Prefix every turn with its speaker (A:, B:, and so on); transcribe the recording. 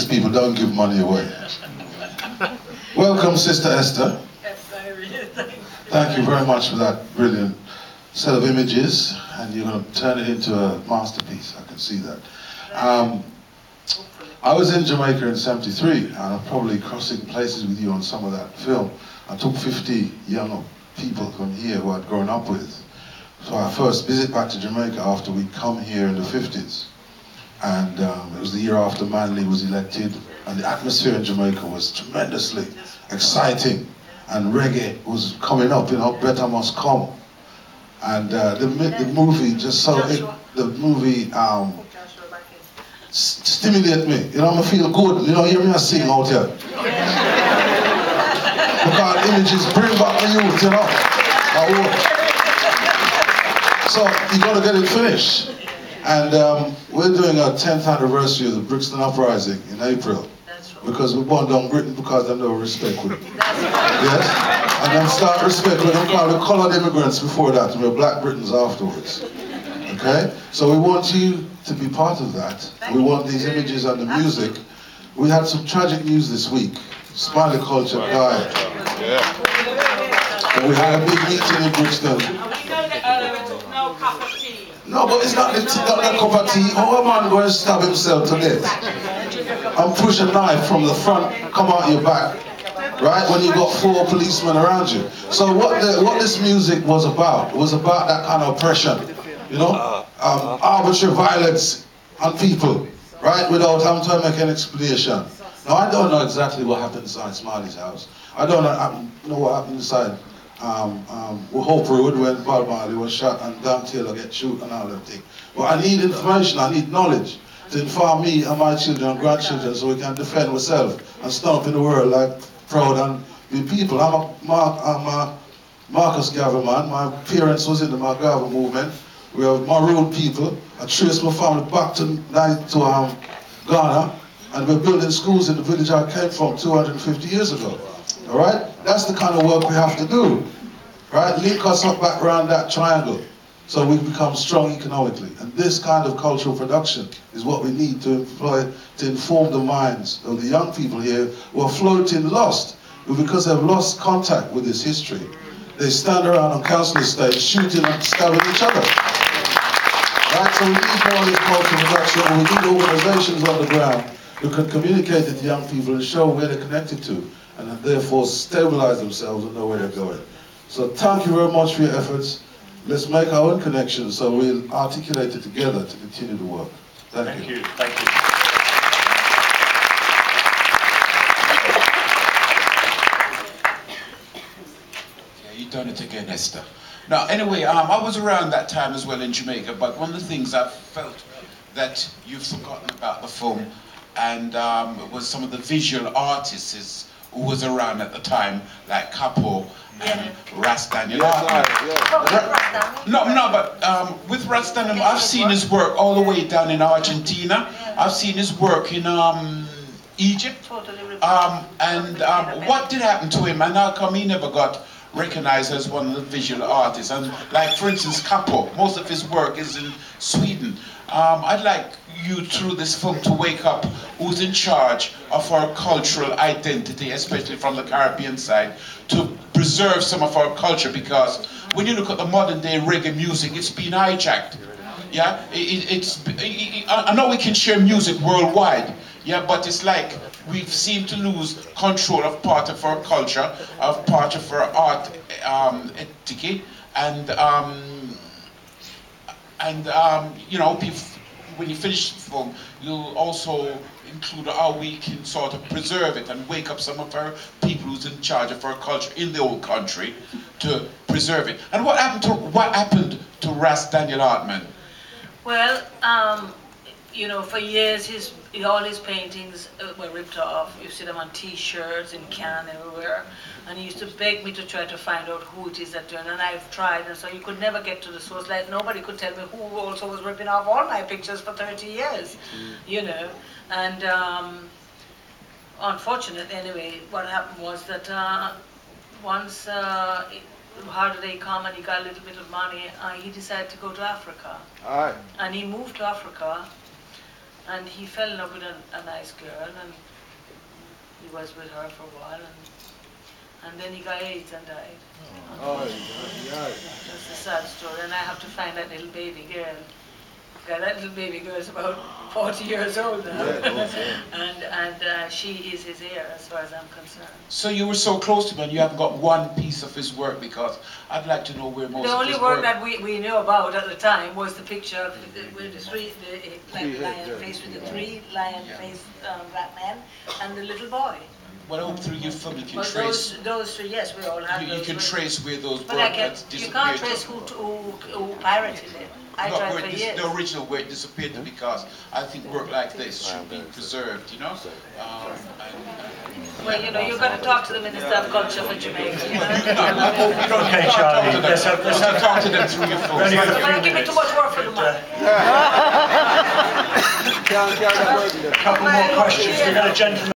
A: People don't give money away. Welcome, Sister Esther.
B: Yes, I really thank you.
A: Thank you very much for that brilliant set of images, and you're going to turn it into a masterpiece. I can see that. I was in Jamaica in '73, and I'm probably crossing places with you on some of that film. I took 50 young people from here who I'd grown up with. So our first visit back to Jamaica after we'd come here in the '50s. And it was the year after Marley was elected, and the atmosphere in Jamaica was tremendously exciting, and reggae was coming up, you know, Better Must Come. And the movie just stimulated me, you know, I feel good, you know, hear me sing out here. Because images bring back the youth, you know. So you got to get it finished. And we're doing our 10th anniversary of the Brixton Uprising in April. Because we burned down Britain because they never respect with it. Yes? And then start respect with them called the coloured immigrants before that, and we're black Britons afterwards. Okay? So we want you to be part of that. We want these images and the music. We had some tragic news this week. Smiley Culture died. And we had a big meeting in Brixton. No, but it's not that cup of tea. Oh, a man going to stab himself to death and push a knife from the front, come out your back, right? When you got 4 policemen around you. So what this music was about, it was about that kind of oppression, you know, arbitrary violence on people, right? Without having to make an explanation. Now I don't know exactly what happened inside Smiley's house. I don't know what happened inside. Hope Road when Bob Marley was shot and Dan Taylor get shot and all that thing. But I need information, I need knowledge to inform me and my children and grandchildren so we can defend ourselves and stand up in the world like proud and be people. I'm a Marcus Garvey man. My parents was in the Garvey movement. We are Maroon people. I traced my family back to Ghana, and we're building schools in the village I came from 250 years ago. All right? That's the kind of work we have to do. Right? Link us up back around that triangle so we become strong economically. And this kind of cultural production is what we need to employ to inform the minds of the young people here who are floating lost because they've lost contact with this history. They stand around on council estates shooting and stabbing each other. Right? So we need more of this cultural production, and we need organizations on the ground who can communicate to the young people and show where they're connected to, and therefore stabilize themselves and know where they're going. So thank you very much for your efforts. Let's make our own connections so we'll articulate it together to continue the work. Thank you.
C: Thank you. Yeah, you've done it again, Esther. Now, anyway, I was around that time as well in Jamaica, but one of the things I felt that you've forgotten about the film and was some of the visual artists who was around at the time, like Capo and Ras Daniel. But with Ras Daniel, I've seen his work all the way down in Argentina. I've seen his work in Egypt. What did happen to him? And how come he never got recognized as one of the visual artists? And like, for instance, Capo, most of his work is in Sweden. I'd like you through this film to wake up who's in charge of our cultural identity, especially from the Caribbean side, to preserve some of our culture, because when you look at the modern day reggae music, it's been hijacked. Yeah, I know we can share music worldwide, yeah, but it's like we've seemed to lose control of part of our culture, of part of our art etiquette, and you know, when you finish the film, you'll also include how we can sort of preserve it and wake up some of our people who's in charge of our culture in the old country to preserve it. And what happened to Ras Daniel Hartman?
B: Well, you know, for years all his paintings were ripped off. You see them on T-shirts, in Cannes, everywhere. And he used to beg me to try to find out who it is that doing, and I've tried, and so you could never get to the source. Like, nobody could tell me who also was ripping off all my pictures for 30 years, you know. And unfortunately, anyway, what happened was that once holiday come and he got a little bit of money, he decided to go to Africa. And he moved to Africa And he fell in love with a nice girl, and he was with her for a while, and then he got AIDS and died. That's a sad story, and I have to find that little baby girl. Yeah, that little baby girl is about 40 years old now, and she is his heir as far as I'm concerned.
C: So you were so close to him and you haven't got one piece of his work, because I'd like to know where most
B: the
C: of his
B: only work that we knew about at the time was the picture of with the three lion face with the three lion faced black men and the little boy.
C: Well, through your film you can
B: But
C: trace.
B: those three, yes, we all have
C: You can trace where those
B: but
C: work that's
B: you can't
C: disappeared.
B: trace who pirated it. I
C: Not
B: tried
C: where
B: for
C: it
B: years.
C: the original where it disappeared, because I think work like this should be preserved, you know.
B: Well, you know, you've got to talk to the Minister of Culture for Jamaica. You know?
D: Okay, Charlie, let's have
C: talk to them through your phone.
D: only
B: I'm going to give me too much work for the money.
D: a couple more questions. We got a gentleman.